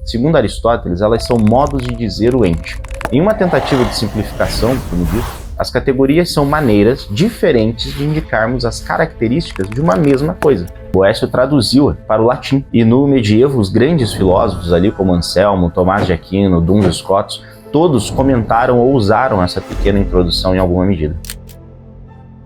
segundo Aristóteles, elas são modos de dizer o ente. Em uma tentativa de simplificação, como dito, as categorias são maneiras diferentes de indicarmos as características de uma mesma coisa. Boécio traduziu-a para o latim, e no medievo os grandes filósofos ali como Anselmo, Tomás de Aquino, Duns Scotus, todos comentaram ou usaram essa pequena introdução em alguma medida.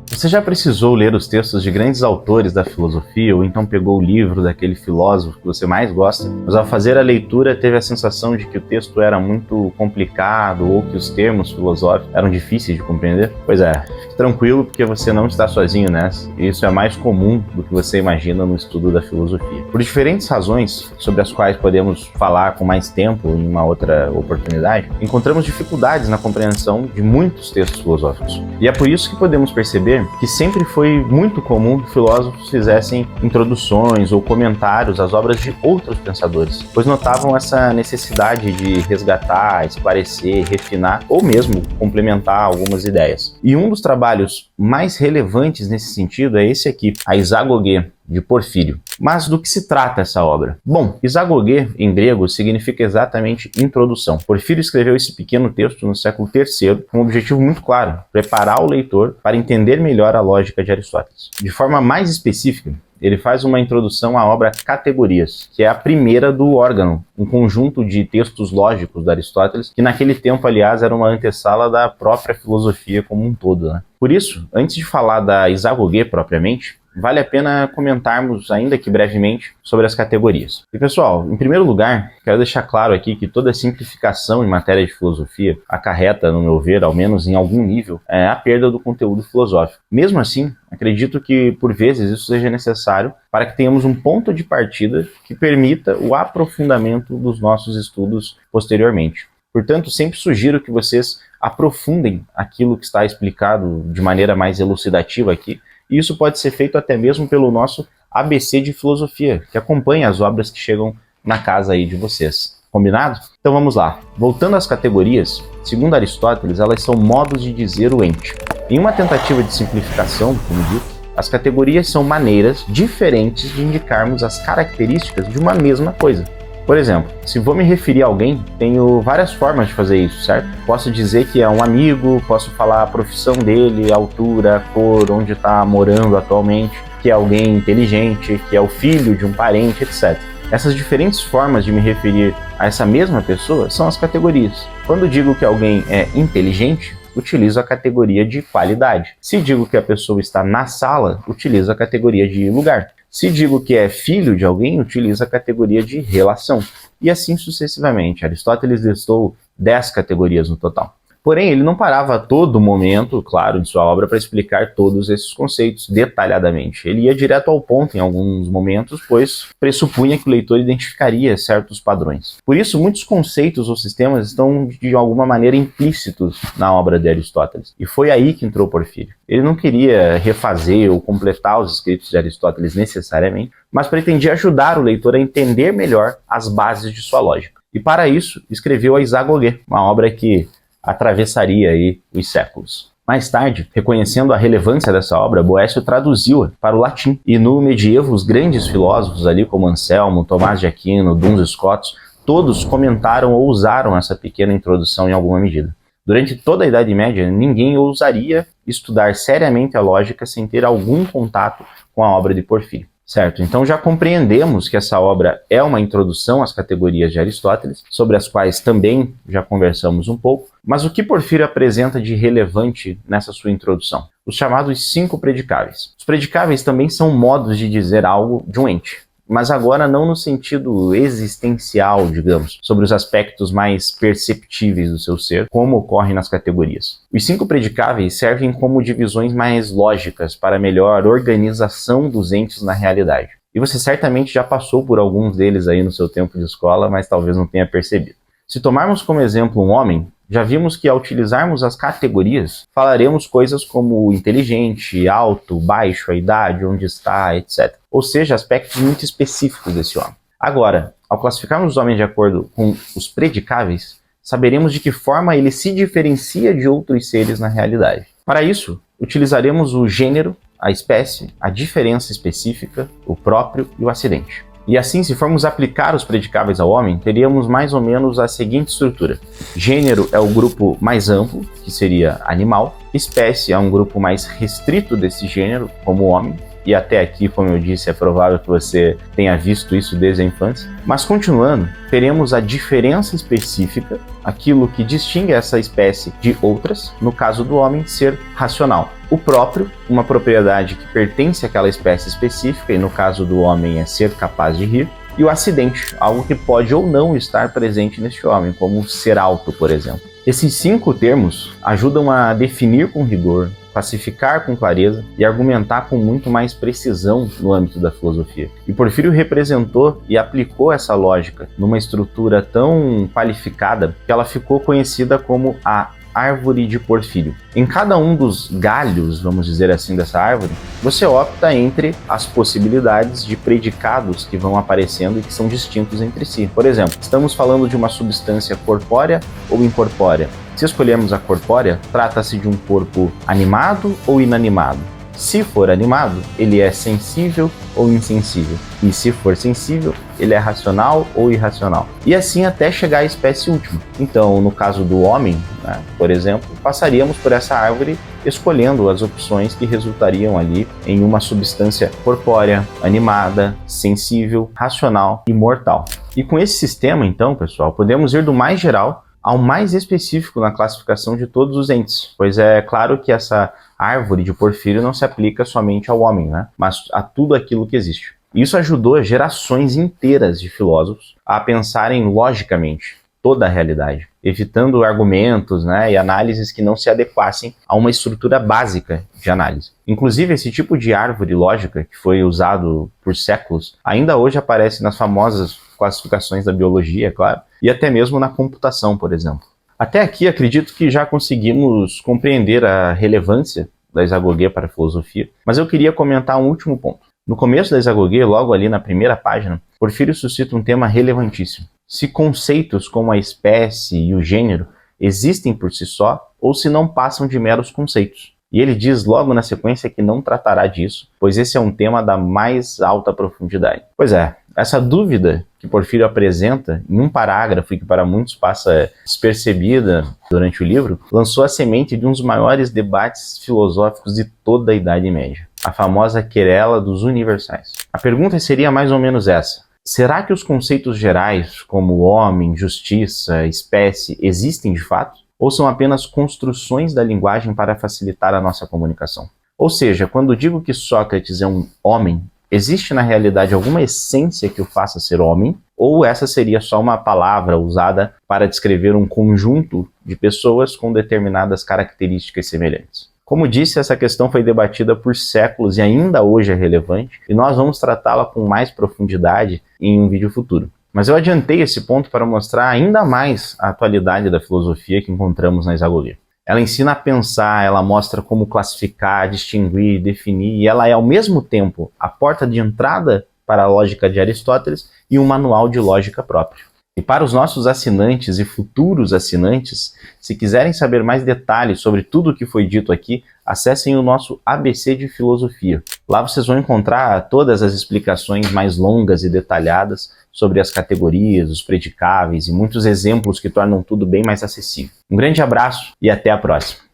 Você já precisou ler os textos de grandes autores da filosofia ou então pegou o livro daquele filósofo que você mais gosta, mas ao fazer a leitura teve a sensação de que o texto era muito complicado ou que os termos filosóficos eram difíceis de compreender? Pois é, fique tranquilo porque você não está sozinho nessa, e isso é mais comum do que você imagina no estudo da filosofia. Por diferentes razões, sobre as quais podemos falar com mais tempo em uma outra oportunidade, encontramos dificuldades na compreensão de muitos textos filosóficos. E é por isso que podemos perceber que sempre foi muito comum que filósofos fizessem introduções ou comentários às obras de outros pensadores, pois notavam essa necessidade de resgatar, esclarecer, refinar ou mesmo complementar algumas ideias. E um dos trabalhos mais relevantes nesse sentido é esse aqui, a Isagoge, de Porfírio. Mas do que se trata essa obra? Bom, Isagoge, em grego, significa exatamente introdução. Porfírio escreveu esse pequeno texto no século III com um objetivo muito claro: preparar o leitor para entender melhor a lógica de Aristóteles. De forma mais específica, ele faz uma introdução à obra Categorias, que é a primeira do Órgano, um conjunto de textos lógicos de Aristóteles, que naquele tempo, aliás, era uma antessala da própria filosofia como um todo, né? Por isso, antes de falar da Isagoge propriamente, vale a pena comentarmos, ainda que brevemente, sobre as categorias. E pessoal, em primeiro lugar, quero deixar claro aqui que toda simplificação em matéria de filosofia acarreta, no meu ver, ao menos em algum nível, a perda do conteúdo filosófico. Mesmo assim, acredito que, por vezes, isso seja necessário para que tenhamos um ponto de partida que permita o aprofundamento dos nossos estudos posteriormente. Portanto, sempre sugiro que vocês aprofundem aquilo que está explicado de maneira mais elucidativa aqui. E isso pode ser feito até mesmo pelo nosso ABC de Filosofia, que acompanha as obras que chegam na casa aí de vocês. Combinado? Então vamos lá. Voltando às categorias, segundo Aristóteles, elas são modos de dizer o ente. Em uma tentativa de simplificação, como dito, as categorias são maneiras diferentes de indicarmos as características de uma mesma coisa. Por exemplo, se vou me referir a alguém, tenho várias formas de fazer isso, certo? Posso dizer que é um amigo, posso falar a profissão dele, a altura, a cor, onde está morando atualmente, que é alguém inteligente, que é o filho de um parente, etc. Essas diferentes formas de me referir a essa mesma pessoa são as categorias. Quando digo que alguém é inteligente, utilizo a categoria de qualidade. Se digo que a pessoa está na sala, utilizo a categoria de lugar. Se digo que é filho de alguém, utiliza a categoria de relação. E assim sucessivamente. Aristóteles listou 10 categorias no total. Porém, ele não parava a todo momento, claro, de sua obra para explicar todos esses conceitos detalhadamente. Ele ia direto ao ponto em alguns momentos, pois pressupunha que o leitor identificaria certos padrões. Por isso, muitos conceitos ou sistemas estão, de alguma maneira, implícitos na obra de Aristóteles. E foi aí que entrou Porfírio. Ele não queria refazer ou completar os escritos de Aristóteles necessariamente, mas pretendia ajudar o leitor a entender melhor as bases de sua lógica. E para isso, escreveu a Isagoge, uma obra que atravessaria aí os séculos. Mais tarde, reconhecendo a relevância dessa obra, Boécio traduziu-a para o latim. E no medievo, os grandes filósofos ali como Anselmo, Tomás de Aquino, Duns Scotus, todos comentaram ou usaram essa pequena introdução em alguma medida. Durante toda a Idade Média, ninguém ousaria estudar seriamente a lógica sem ter algum contato com a obra de Porfírio. Certo, então já compreendemos que essa obra é uma introdução às categorias de Aristóteles, sobre as quais também já conversamos um pouco, mas o que Porfírio apresenta de relevante nessa sua introdução? Os chamados 5 predicáveis. Os predicáveis também são modos de dizer algo de um ente, mas agora não no sentido existencial, digamos, sobre os aspectos mais perceptíveis do seu ser, como ocorre nas categorias. Os 5 predicáveis servem como divisões mais lógicas para melhor organização dos entes na realidade. E você certamente já passou por alguns deles aí no seu tempo de escola, mas talvez não tenha percebido. Se tomarmos como exemplo um homem, já vimos que ao utilizarmos as categorias, falaremos coisas como inteligente, alto, baixo, a idade, onde está, etc. Ou seja, aspectos muito específicos desse homem. Agora, ao classificarmos os homens de acordo com os predicáveis, saberemos de que forma ele se diferencia de outros seres na realidade. Para isso, utilizaremos o gênero, a espécie, a diferença específica, o próprio e o acidente. E assim, se formos aplicar os predicáveis ao homem, teríamos mais ou menos a seguinte estrutura. Gênero é o grupo mais amplo, que seria animal. Espécie é um grupo mais restrito desse gênero, como homem. E até aqui, como eu disse, é provável que você tenha visto isso desde a infância. Mas continuando, teremos a diferença específica, aquilo que distingue essa espécie de outras, no caso do homem, ser racional. O próprio, uma propriedade que pertence àquela espécie específica, e no caso do homem é ser capaz de rir. E o acidente, algo que pode ou não estar presente neste homem, como ser alto, por exemplo. Esses 5 termos ajudam a definir com rigor, classificar com clareza e argumentar com muito mais precisão no âmbito da filosofia. E Porfírio representou e aplicou essa lógica numa estrutura tão qualificada que ela ficou conhecida como a árvore de Porfírio. Em cada um dos galhos, vamos dizer assim, dessa árvore, você opta entre as possibilidades de predicados que vão aparecendo e que são distintos entre si. Por exemplo, estamos falando de uma substância corpórea ou incorpórea. Se escolhermos a corpórea, trata-se de um corpo animado ou inanimado. Se for animado, ele é sensível ou insensível. E se for sensível, ele é racional ou irracional. E assim até chegar à espécie última. Então, no caso do homem, né, por exemplo, passaríamos por essa árvore escolhendo as opções que resultariam ali em uma substância corpórea, animada, sensível, racional e mortal. E com esse sistema, então, pessoal, podemos ir do mais geral ao mais específico na classificação de todos os entes, pois é claro que essa árvore de Porfírio não se aplica somente ao homem, né? Mas a tudo aquilo que existe. Isso ajudou gerações inteiras de filósofos a pensarem logicamente toda a realidade, evitando argumentos, né, e análises que não se adequassem a uma estrutura básica de análise. Inclusive, esse tipo de árvore lógica, que foi usado por séculos, ainda hoje aparece nas famosas classificações da biologia, é claro, e até mesmo na computação, por exemplo. Até aqui, acredito que já conseguimos compreender a relevância da Isagoguê para a filosofia, mas eu queria comentar um último ponto. No começo da Isagoguê, logo ali na primeira página, Porfírio suscita um tema relevantíssimo. Se conceitos como a espécie e o gênero existem por si só, ou se não passam de meros conceitos. E ele diz logo na sequência que não tratará disso, pois esse é um tema da mais alta profundidade. Pois é, essa dúvida que Porfírio apresenta em um parágrafo e que para muitos passa despercebida durante o livro, lançou a semente de um dos maiores debates filosóficos de toda a Idade Média, a famosa querela dos universais. A pergunta seria mais ou menos essa: será que os conceitos gerais, como homem, justiça, espécie, existem de fato? Ou são apenas construções da linguagem para facilitar a nossa comunicação? Ou seja, quando digo que Sócrates é um homem, existe na realidade alguma essência que o faça ser homem? Ou essa seria só uma palavra usada para descrever um conjunto de pessoas com determinadas características semelhantes? Como disse, essa questão foi debatida por séculos e ainda hoje é relevante, e nós vamos tratá-la com mais profundidade em um vídeo futuro. Mas eu adiantei esse ponto para mostrar ainda mais a atualidade da filosofia que encontramos na Isagoguê. Ela ensina a pensar, ela mostra como classificar, distinguir, definir, e ela é ao mesmo tempo a porta de entrada para a lógica de Aristóteles e um manual de lógica próprio. E para os nossos assinantes e futuros assinantes, se quiserem saber mais detalhes sobre tudo o que foi dito aqui, acessem o nosso ABC de Filosofia. Lá vocês vão encontrar todas as explicações mais longas e detalhadas sobre as categorias, os predicáveis e muitos exemplos que tornam tudo bem mais acessível. Um grande abraço e até a próxima!